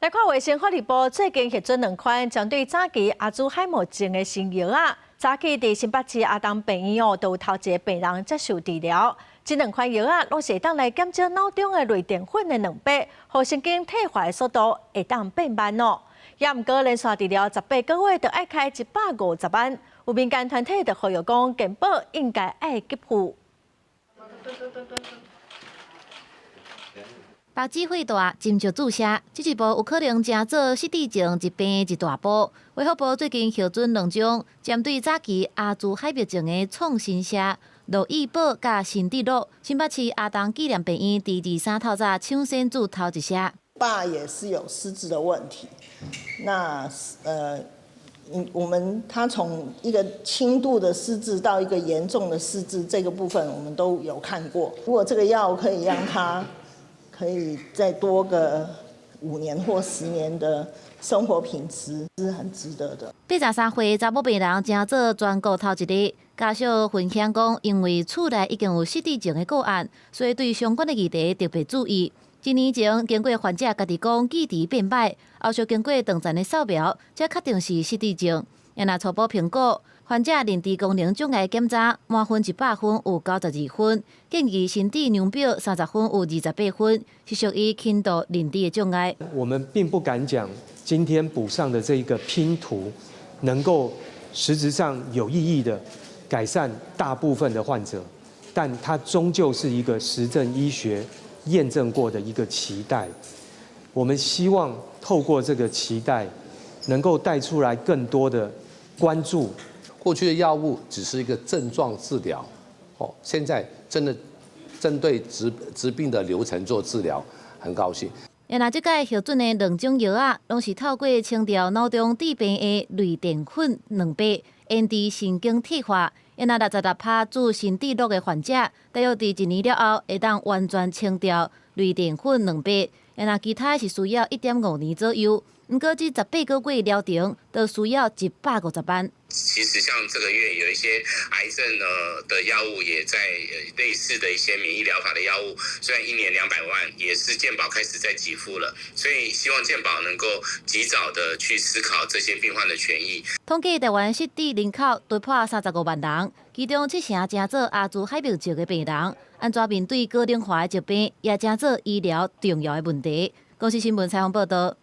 来看卫生福利部最近核准2款针对早期阿兹海默症的新药啊，早期伫新北市阿东病院都有头一个病人接受治疗。这2款药啊，拢是会当来减少脑中的类淀粉的2倍，互神经退化的速度会当变慢哦。也毋过连续治疗18个月，就要开150万。有民间团体就呼吁讲，健保应该爱给付。目睭火大、斟酌注射，这一步有可能正做失智症疾病的一大步。卫福部最近核准2种针对早期阿兹海默症的创新药，诺益宝甲新地洛，新北市阿东纪念病院第23透早抢先注头一下。爸也是有失智的问题，那他从一个轻度的失智到一个严重的失智，这个部分我们都有看过。如果这个药可以让他可以再多个5年或10年的生活品质，是很值得的。83岁查某病人正做全国头一个，家属分享讲，因为厝内已经有失智症的个案，所以对相关的议题特别注意。1年前，经过患者家己讲记忆变歹，后续经过长暂的扫描，才确定是失智症。若初步评估，患者认知功能障碍检查满分100分有92分，建议身体量表30分有28分，是属于轻度认知的障碍。我们并不敢讲今天补上的这一个拼图，能够实质上有意义的改善大部分的患者，但它终究是一个实证医学验证过的一个期待。我们希望透过这个期待，能够带出来更多的关注。过去的药物只是一个症状治疗，现在真的针对疾病的流程做治疗，很高兴。那这届核准的2种药啊，拢是透过清掉脑中致病的类淀粉2倍，延迟神经退化。那66趴注新地洛的患者，大约伫1年了后，会当完全清掉类淀粉2倍。那其他是需要1.5年左右。不过这18个月疗程，都需要150万。其实像这个月有一些癌症的药物，也在类似的一些免疫疗法的药物，虽然1年200万，也是健保开始在给付了，所以希望健保能够及早的去思考这些病患的权益。统计台湾失智人口突破35万人，其中7成正做阿兹海默症的病人，安怎面对高龄化的疾病，也正做医疗重要的问题。公司新闻采访报道。